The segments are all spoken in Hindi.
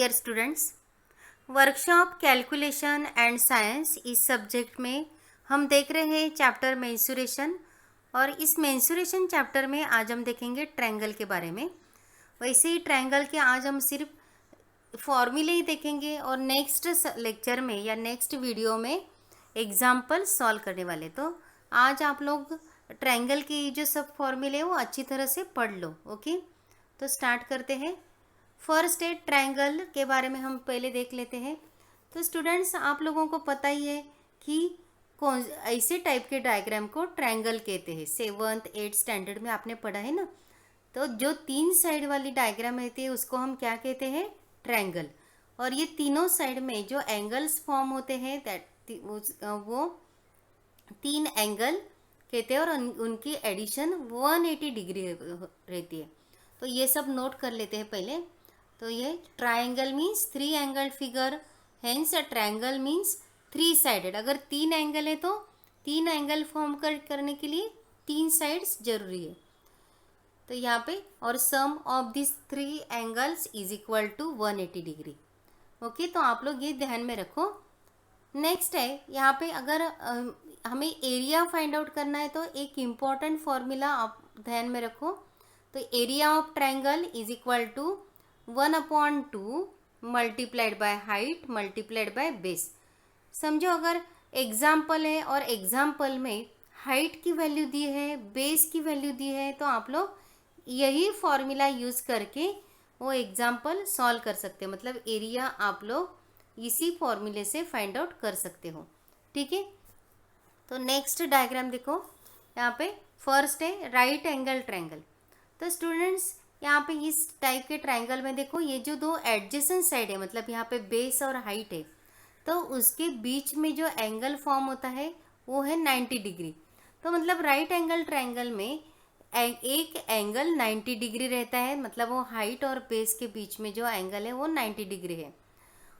Dear students, workshop calculation and science इस सब्जेक्ट में हम देख रहे हैं चैप्टर मेंसुरेशन। और इस मेंसुरेशन चैप्टर में आज हम देखेंगे ट्रायंगल के बारे में। वैसे ही ट्रायंगल के आज हम सिर्फ फॉर्मूले ही देखेंगे और नेक्स्ट लेक्चर में या नेक्स्ट वीडियो में एग्जाम्पल सॉल्व करने वाले। तो आज आप लोग ट्रायंगल के जो सब फॉर्मूले हैं वो अच्छी तरह से पढ़ लो। ओके, तो स्टार्ट करते हैं। फर्स्ट है ट्रायंगल के बारे में हम पहले देख लेते हैं। तो स्टूडेंट्स, आप लोगों को पता ही है कि कौन ऐसे टाइप के डायग्राम को ट्रायंगल कहते हैं। 7th 8th स्टैंडर्ड में आपने पढ़ा है ना। तो जो 3 साइड वाली डायग्राम रहती है उसको हम क्या कहते हैं? ट्रायंगल। और ये तीनों साइड में जो एंगल्स फॉर्म होते हैं वो 3 एंगल कहते हैं और उनकी एडिशन 180 डिग्री रहती है। तो ये सब नोट कर लेते हैं पहले। तो ये triangle means 3 angle figure, hence a triangle means 3 sided. अगर 3 एंगल है तो 3 एंगल फॉर्म करने के लिए 3 साइड्स जरूरी है। तो यहाँ पे और sum of this 3 angles is equal to 180 degree. Okay, तो आप लोग ये ध्यान में रखो। नेक्स्ट है यहाँ पे अगर हमें एरिया फाइंड आउट करना है तो एक इम्पॉर्टेंट फॉर्मूला आप ध्यान में रखो। तो area of triangle is equal to 1/2 multiplied by height multiplied by base. समझो अगर एग्जाम्पल है और एग्जाम्पल में हाइट की वैल्यू दी है, बेस की वैल्यू दी है, तो आप लोग यही फॉर्मूला यूज़ करके वो एग्जाम्पल सॉल्व कर सकते हो। मतलब एरिया आप लोग इसी फॉर्मूले से फाइंड आउट कर सकते हो। ठीक है, तो नेक्स्ट डायग्राम देखो। यहाँ पे फर्स्ट है राइट एंगल ट्रायंगल। तो स्टूडेंट्स, यहाँ पे इस टाइप के ट्रायंगल में देखो, ये जो 2 एडजेसेंट साइड है, मतलब यहाँ पे बेस और हाइट है, तो उसके बीच में जो एंगल फॉर्म होता है वो है 90 डिग्री। तो मतलब राइट एंगल ट्रायंगल में एक एंगल 90 डिग्री रहता है, मतलब वो हाइट और बेस के बीच में जो एंगल है वो 90 डिग्री है।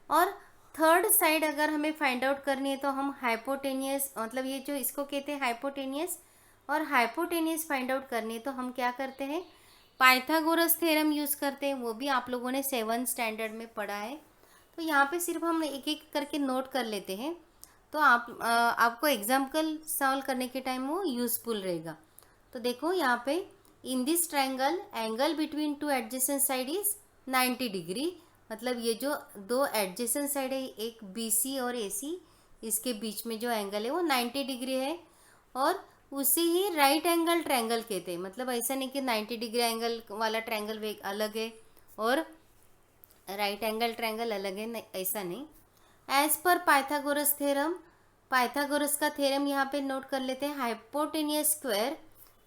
और थर्ड साइड अगर हमें फाइंड आउट करनी है तो हम हाइपोटेनियस, मतलब ये जो इसको कहते हैं हाइपोटेनियस, और हाइपोटेनियस फाइंड आउट करनी है तो हम क्या करते हैं? पाइथागोरस थ्योरम यूज़ करते हैं। वो भी आप लोगों ने 7th स्टैंडर्ड में पढ़ा है। तो यहाँ पे सिर्फ हम एक एक करके नोट कर लेते हैं, तो आपको एग्जाम्पल सॉल्व करने के टाइम वो यूज़फुल रहेगा। तो देखो यहाँ पे इन this triangle angle between 2 adjacent side is 90 degree. मतलब ये जो 2 एडजेसेंट साइड है, एक BC और AC, इसके बीच में जो एंगल है वो 90 डिग्री है। और उसी ही राइट एंगल ट्रायंगल कहते हैं। मतलब ऐसा नहीं कि 90 डिग्री एंगल वाला ट्रायंगल अलग है और राइट एंगल ट्रायंगल अलग है, नहीं, ऐसा नहीं। As per Pythagoras theorem, Pythagoras का थ्योरम यहाँ पे नोट कर लेते हैं। Hypotenuse square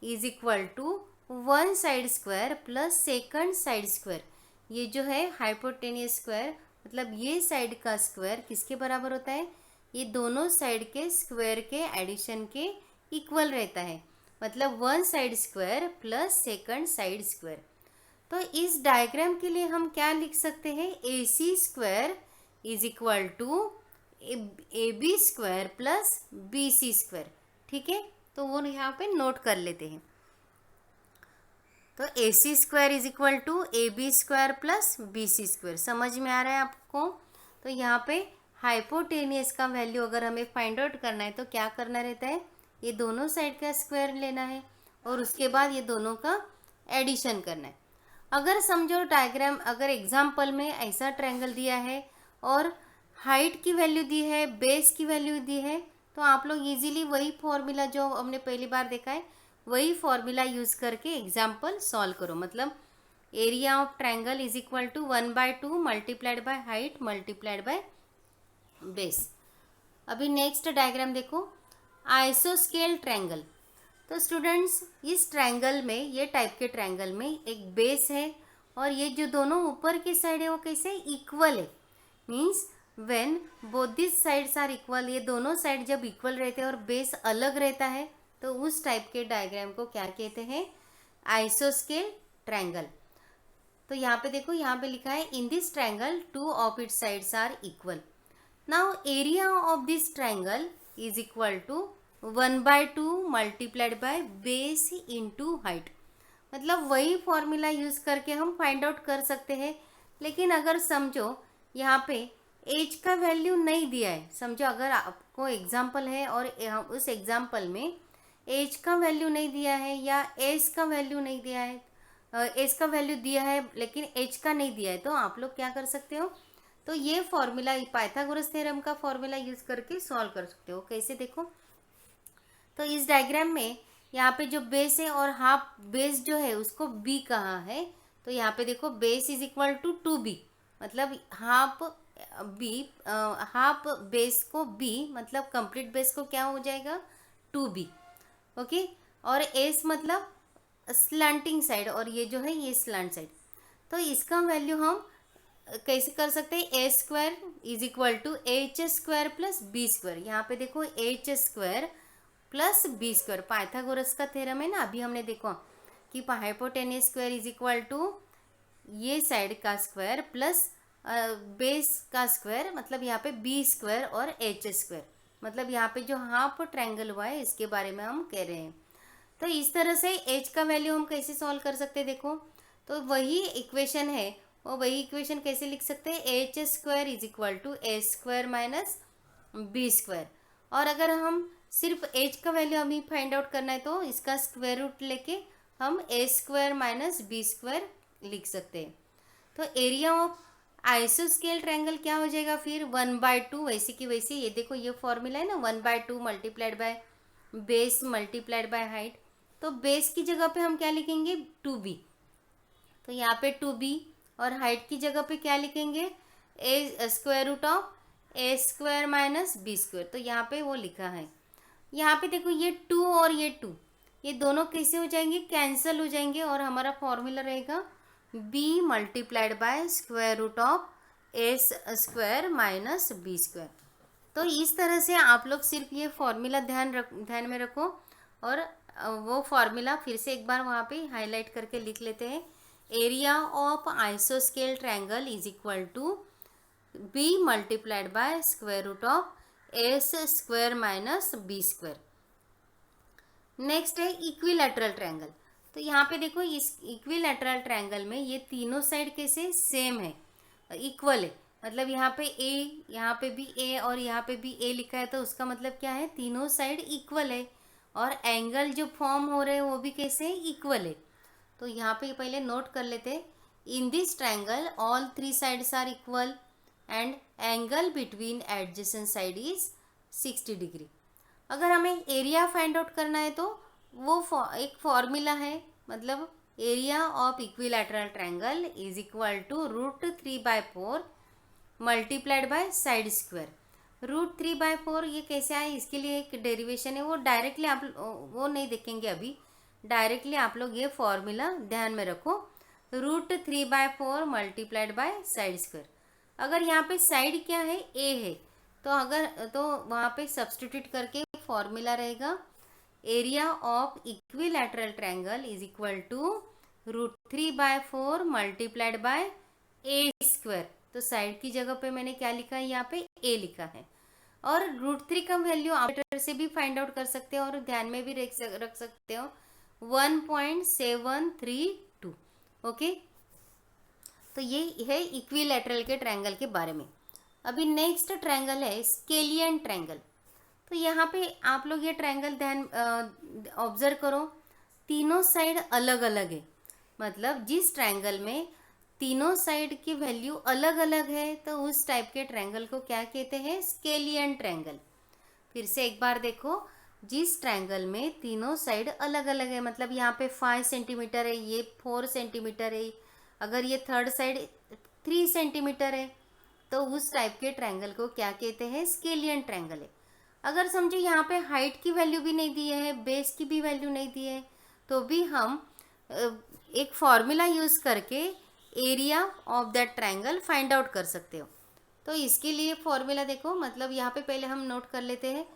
is equal to 1 side square plus second side square. ये जो है हाइपोटेनियस स्क्वायर, मतलब ये साइड का स्क्वायर किसके बराबर होता है? ये दोनों साइड के स्क्वायर के एडिशन के इक्वल रहता है। मतलब 1 side square plus second side square. तो इस डायग्राम के लिए हम क्या लिख सकते हैं? AC square is equal to AB square plus BC square. ठीक है, तो वो यहाँ पे नोट कर लेते हैं। तो AC square is equal to AB square plus BC square. समझ में आ रहा है आपको? तो यहाँ पे हाइपोटेनियस का वैल्यू अगर हमें फाइंड आउट करना है तो क्या करना रहता है? ये दोनों साइड का स्क्वायर लेना है और उसके बाद ये दोनों का एडिशन करना है। अगर समझो डायग्राम, अगर एग्जाम्पल में ऐसा ट्रायंगल दिया है और हाइट की वैल्यू दी है, बेस की वैल्यू दी है, तो आप लोग इजीली वही फॉर्मूला जो हमने पहली बार देखा है वही फॉर्मूला यूज़ करके एग्जाम्पल सॉल्व करो। मतलब area of triangle is equal to 1/2 multiplied by height multiplied by base. अभी नेक्स्ट डायग्राम देखो, आइसोस्केल ट्रायंगल। तो स्टूडेंट्स, इस ट्रायंगल में, ये टाइप के ट्रायंगल में एक बेस है और ये जो दोनों ऊपर की साइड है वो कैसे इक्वल है? Means when both this sides are equal, ये दोनों साइड जब इक्वल रहते हैं और बेस अलग रहता है तो उस टाइप के डायग्राम को क्या कहते हैं? आइसोस्केल ट्रायंगल। तो यहाँ पे देखो, यहाँ पे लिखा है in this triangle 2 of its sides are equal. Now area of this triangle is equal to 1/2 multiplied by base into height. मतलब वही फॉर्मूला यूज़ करके हम फाइंड आउट कर सकते हैं। लेकिन अगर समझो यहाँ पे एज का वैल्यू नहीं दिया है, समझो अगर आपको एग्जाम्पल है और उस एग्जाम्पल में एज का वैल्यू नहीं दिया है या एज का वैल्यू नहीं दिया है, एज का वैल्यू दिया है लेकिन एज का नहीं दिया है, तो आप लोग क्या कर सकते हो, तो ये फॉर्मूला पाइथागोरस थ्योरम का फॉर्मूला यूज करके सॉल्व कर सकते हो। कैसे देखो, तो इस डायग्राम में यहाँ पे जो बेस है और हाफ बेस जो है उसको बी कहा है, तो यहाँ पे देखो base is equal to 2b, मतलब हाफ बी, हाफ बेस को b, मतलब कंप्लीट बेस को क्या हो जाएगा 2b। ओके, और एस मतलब स्लैंटिंग साइड और ये जो है ये स्लैंट साइड, तो इसका वैल्यू हम कैसे कर सकते हैं, A square is equal to H square plus B square. यहाँ पे देखो H square plus B square Pythagoras का थ्योरम है ना, अभी हमने देखो कि hypotenuse square is equal to ये साइड का स्क्वायर प्लस बेस का स्क्वायर, मतलब यहाँ पे बी स्क्वायर और एच स्क्वायर, मतलब यहाँ पे जो हाफ ट्रायंगल हुआ है इसके बारे में हम कह रहे हैं। तो इस तरह से एच का वैल्यू हम कैसे सॉल्व कर सकते हैं, देखो तो वही इक्वेशन है, वो वही इक्वेशन कैसे लिख सकते हैं, H square is equal to A square minus B square. और अगर हम सिर्फ एच का वैल्यू अभी फाइंड आउट करना है तो इसका स्क्वायर रूट लेके हम ए स्क्वायर माइनस बी स्क्वायर लिख सकते हैं। तो एरिया ऑफ आइसोस्केल ट्रायंगल क्या हो जाएगा फिर 1/2, वैसे की वैसे, ये देखो ये फॉर्मूला है ना 1/2 multiplied by base multiplied by height, तो बेस की जगह पे हम क्या लिखेंगे 2b, तो यहाँ पे 2b और हाइट की जगह पे क्या लिखेंगे A square root of A square minus B square, तो यहाँ पे वो लिखा है। यहाँ पे देखो ये 2 और ये 2 ये दोनों कैसे हो जाएंगे, कैंसिल हो जाएंगे और हमारा फॉर्मूला रहेगा b multiplied by square root of A square minus B square. तो इस तरह से आप लोग सिर्फ ये फॉर्मूला ध्यान में रखो, और वो फॉर्मूला फिर से एक बार वहाँ पे हाईलाइट करके लिख लेते हैं, एरिया ऑफ आइसोस्केल triangle is equal to b multiplied by square root of S square minus B square. Next है इक्विलैटरल ट्रायंगल, तो यहाँ पे देखो इस इक्विलैटरल ट्रायंगल में ये तीनों साइड कैसे सेम है, इक्वल है, मतलब यहाँ पे ए, यहाँ पे भी ए और यहाँ पे भी ए लिखा है, तो उसका मतलब क्या है तीनों साइड इक्वल है, और एंगल जो फॉर्म हो रहे हैं वो भी कैसे इक्वल है। तो यहाँ पे पहले नोट कर लेते हैं, in this triangle all 3 sides are equal and angle between adjacent side is 60 degree. अगर हमें एरिया फाइंड आउट करना है तो वो एक फॉर्मूला है, मतलब area of equilateral triangle is equal to √3/4 multiplied by side square. √3/4 ये कैसे आए, इसके लिए एक डेरिवेशन है, वो डायरेक्टली आप वो नहीं देखेंगे अभी, डायरेक्टली आप लोग ये फॉर्मूला ध्यान में रखो, √3/4 मल्टीप्लाइड बाय साइड स्क्वायर। अगर यहाँ पे साइड क्या है ए है, तो अगर तो वहाँ पे सब्सटीट्यूट करके फॉर्मूला रहेगा area of equilateral triangle is equal to √3/4 multiplied by A square. तो साइड की जगह पे मैंने क्या लिखा है, यहाँ पे ए लिखा है, और √3 का वैल्यू आप से भी फाइंड आउट कर सकते हो और ध्यान में भी रख सकते हो 1.732। ओके, तो ये है इक्विलैटरल के ट्रायंगल के बारे में। अभी नेक्स्ट ट्रायंगल है स्केलियन ट्रायंगल, तो यहाँ पे आप लोग ये ट्रायंगल ध्यान ऑब्जर्व करो, तीनों साइड अलग अलग है, मतलब जिस ट्रायंगल में तीनों साइड की वैल्यू अलग अलग है तो उस टाइप के ट्रायंगल को क्या कहते हैं, स्केलियन ट्रायंगल। फिर से एक बार देखो, जिस ट्रायंगल में तीनों साइड अलग अलग है, मतलब यहाँ पे 5 सेंटीमीटर है, ये 4 सेंटीमीटर है, अगर ये थर्ड साइड 3 सेंटीमीटर है, तो उस टाइप के ट्रायंगल को क्या कहते हैं, स्केलियन ट्रायंगल है। अगर समझो यहाँ पे हाइट की वैल्यू भी नहीं दी है, बेस की भी वैल्यू नहीं दी है, तो भी हम एक फॉर्मूला यूज़ करके area of that triangle find out कर सकते हो। तो इसके लिए फॉर्मूला देखो, मतलब यहाँ पे पहले हम नोट कर लेते हैं,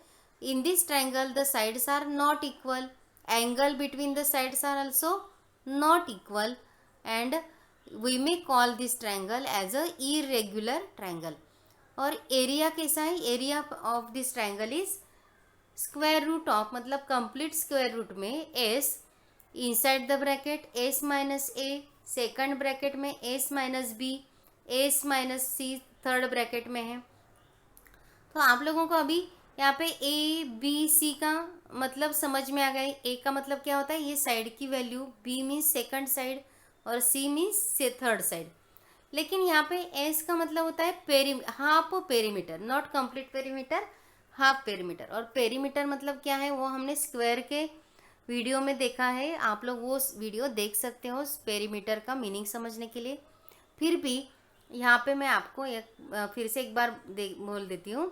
in this triangle the sides are not equal, angle between the sides are also not equal, and we may call this triangle as a irregular triangle. और एरिया कैसा है, area of this triangle is square root of, मतलब कंप्लीट स्क्वायर रूट में S inside the bracket S minus A, second bracket में S minus B, S minus C, third bracket में है। तो आप लोगों को अभी यहाँ पे ए बी सी का मतलब समझ में आ गया। ए का मतलब क्या होता है, ये साइड की value, B means second side और सी मीन्स से थर्ड साइड। लेकिन यहाँ पे एस का मतलब होता है half perimeter, not complete perimeter, half perimeter. और पेरीमीटर मतलब क्या है वो हमने स्क्वायर के वीडियो में देखा है, आप लोग वो वीडियो देख सकते हो पेरीमीटर का मीनिंग समझने के लिए। फिर भी यहाँ पे मैं आपको फिर से एक बार बोल देती हूँ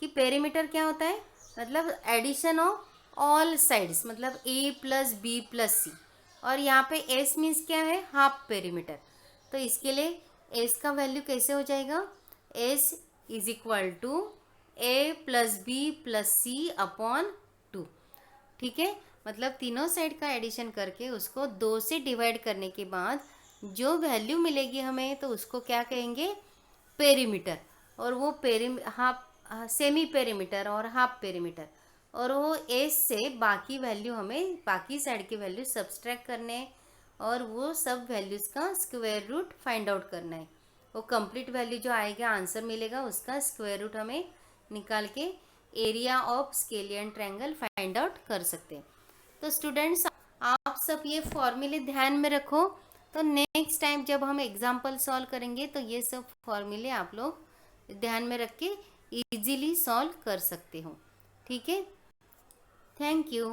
कि पेरीमीटर क्या होता है, मतलब एडिशन ऑफ ऑल साइड्स, मतलब ए प्लस बी प्लस सी। और यहाँ पे एस मीन्स क्या है, हाफ पेरीमीटर। तो इसके लिए एस का वैल्यू कैसे हो जाएगा, S is equal to A plus B plus C upon 2। ठीक है, मतलब तीनों साइड का एडिशन करके उसको 2 से डिवाइड करने के बाद जो वैल्यू मिलेगी हमें, तो उसको क्या कहेंगे, पेरीमीटर। और वो सेमी पेरीमीटर और हाफ पेरीमीटर। और वो एस से बाकी वैल्यू हमें, बाकी साइड की वैल्यू सब्सट्रैक्ट करने हैं और वो सब वैल्यूज़ का स्क्वायर रूट फाइंड आउट करना है। वो कंप्लीट वैल्यू जो आएगा, आंसर मिलेगा, उसका स्क्वायर रूट हमें निकाल के area of scalene triangle find out कर सकते हैं। तो स्टूडेंट्स, आप सब ये फॉर्मूले ध्यान में रखो, तो नेक्स्ट टाइम जब हम एग्जाम्पल सॉल्व करेंगे तो ये सब फॉर्मूले आप लोग ध्यान में रख के इजीली सॉल्व कर सकते हो। ठीक है, थैंक यू।